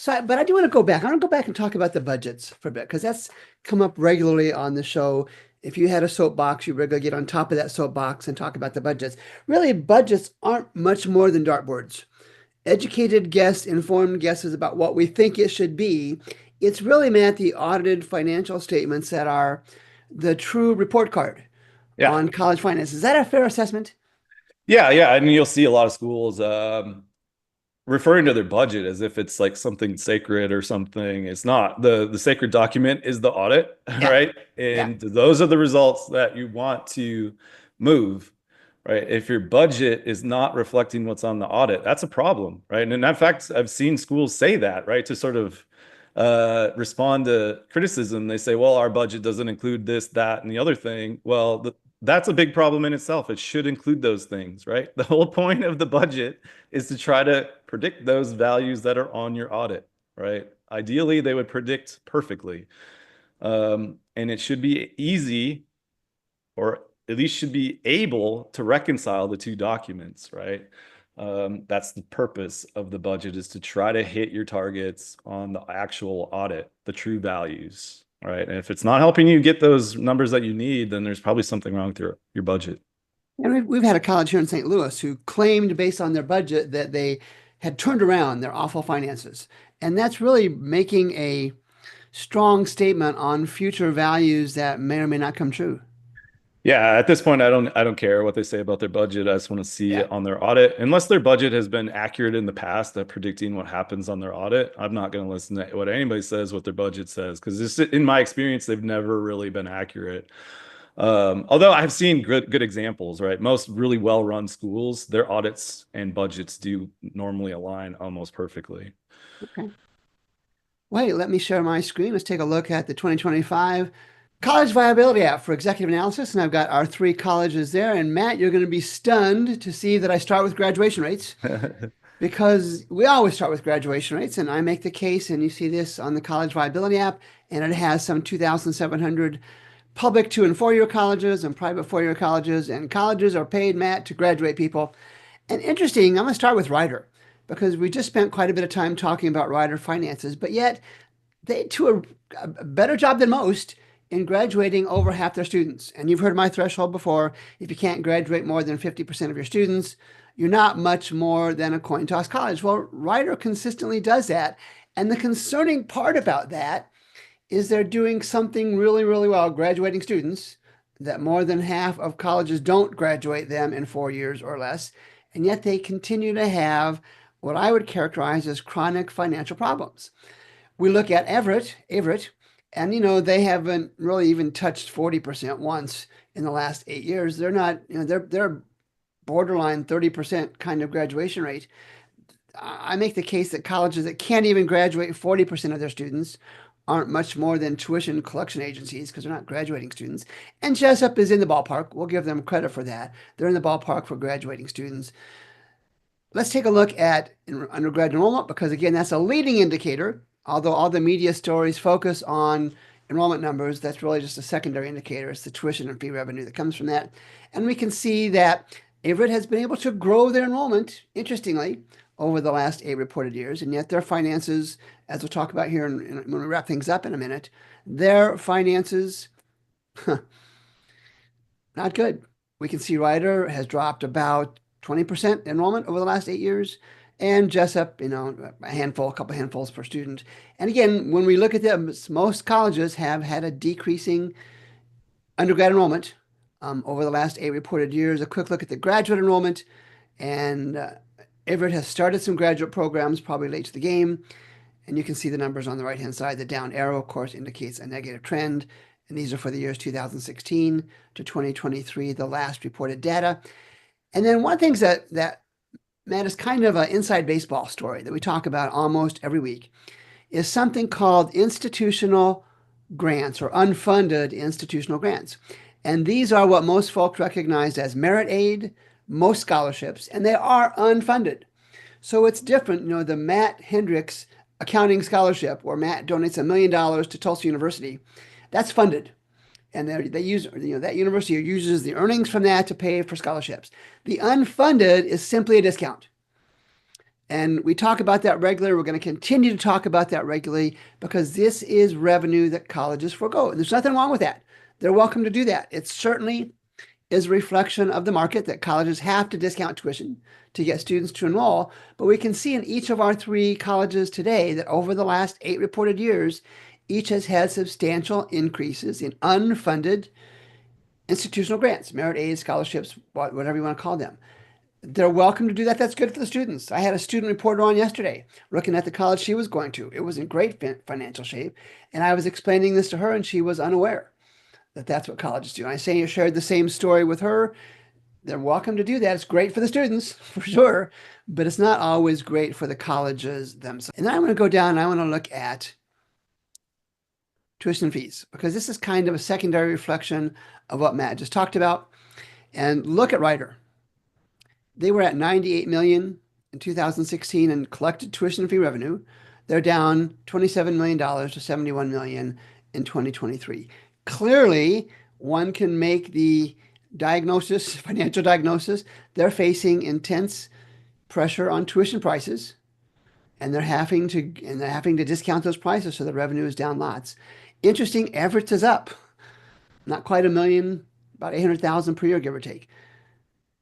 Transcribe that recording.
But I do want to go back. I want to go back and talk about the budgets for a bit because that's come up regularly on the show. If you had a soapbox, you regularly get on top of that soapbox and talk about the budgets. Really, budgets aren't much more than dartboards. Educated guess, informed guesses about what we think it should be. It's really meant the audited financial statements that are the true report card Yeah. on college finance. Is that a fair assessment? Yeah, yeah. I mean, you'll see a lot of schools referring to their budget as if it's like something sacred or something. It's not. The sacred document is the audit, Yeah, right? yeah. And those are the results that you want to move, right? If your budget is not reflecting what's on the audit, that's a problem, right? And in fact, I've seen schools say that, right? To sort of respond to criticism. They say, well, our budget doesn't include this, that, and the other thing. Well, that's a big problem in itself. It should include those things, right? The whole point of the budget is to try to predict those values that are on your audit, right? Ideally, they would predict perfectly. And it should be easy, or at least should be able to reconcile the two documents, right? That's the purpose of the budget, is to try to hit your targets on the actual audit, the true values, right? And if it's not helping you get those numbers that you need, then there's probably something wrong with your budget. And we've had a college here in St. Louis who claimed, based on their budget, that they had turned around their awful finances. And that's really making a strong statement on future values that may or may not come true. Yeah, at this point, I don't care what they say about their budget. I just want to see Yeah. it on their audit. Unless their budget has been accurate in the past at predicting what happens on their audit, I'm not going to listen to what anybody says, what their budget says, because in my experience, they've never really been accurate. Although I've seen good examples, right? Most really well-run schools, their audits and budgets do normally align almost perfectly. Okay. Wait, let me share my screen. Let's take a look at the 2025 College Viability app for executive analysis. And I've got our three colleges there. And Matt, you're going to be stunned to see that I start with graduation rates because we always start with graduation rates. And I make the case, and you see this on the College Viability app, and it has some 2,700 public 2- and 4-year colleges and private 4-year colleges. And colleges are paid, Matt, to graduate people. And interesting, I'm going to start with Rider because we just spent quite a bit of time talking about Rider finances, but yet they do a better job than most in graduating over half their students. And you've heard my threshold before. If you can't graduate more than 50% of your students, you're not much more than a coin toss college. Well, Rider consistently does that. And the concerning part about that is they're doing something really, really well, graduating students, that more than half of colleges don't graduate them in 4 years or less. And yet they continue to have what I would characterize as chronic financial problems. We look at Everett, and they haven't really even touched 40% once in the last 8 years. They're not, they're borderline 30% kind of graduation rate. I make the case that colleges that can't even graduate 40% of their students aren't much more than tuition collection agencies because they're not graduating students. And Jessup is in the ballpark. We'll give them credit for that. They're in the ballpark for graduating students. Let's take a look at undergrad enrollment because, again, that's a leading indicator. Although all the media stories focus on enrollment numbers, that's really just a secondary indicator. It's the tuition and fee revenue that comes from that. And we can see that Everett has been able to grow their enrollment, interestingly, over the last 8 reported years. And yet their finances, as we'll talk about here when we wrap things up in a minute, their finances, not good. We can see Rider has dropped about 20% enrollment over the last 8 years. And Jessup, a couple handfuls per student. And again, when we look at them, most colleges have had a decreasing undergrad enrollment over the last 8 reported years. A quick look at the graduate enrollment. And Everett has started some graduate programs, probably late to the game. And you can see the numbers on the right-hand side. The down arrow, of course, indicates a negative trend. And these are for the years 2016 to 2023, the last reported data. And then one of the things that Matt, is kind of an inside baseball story that we talk about almost every week, is something called institutional grants or unfunded institutional grants. And these are what most folks recognize as merit aid, most scholarships, and they are unfunded. So it's different. The Matt Hendricks accounting scholarship, where Matt donates $1 million to Tulsa University, that's funded. And they use, that university uses the earnings from that to pay for scholarships. The unfunded is simply a discount. And we talk about that regularly. We're going to continue to talk about that regularly because this is revenue that colleges forego. And there's nothing wrong with that. They're welcome to do that. It certainly is a reflection of the market that colleges have to discount tuition to get students to enroll. But we can see in each of our three colleges today that over the last 8 reported years, each has had substantial increases in unfunded institutional grants, merit aid, scholarships, whatever you want to call them. They're welcome to do that. That's good for the students. I had a student reporter on yesterday looking at the college she was going to. It was in great financial shape. And I was explaining this to her, and she was unaware that that's what colleges do. And I shared the same story with her. They're welcome to do that. It's great for the students, for sure, but it's not always great for the colleges themselves. And then I want to go down and I want to look at tuition fees because this is kind of a secondary reflection of what Matt just talked about. And look at Ryder. They were at 98 million in 2016 in collected tuition fee revenue. They're down $27 million to 71 million in 2023. Clearly, one can make the diagnosis, financial diagnosis, they're facing intense pressure on tuition prices, and they're having to discount those prices, so the revenue is down lots. Interesting, Everett is up, not quite a million, about 800,000 per year, give or take.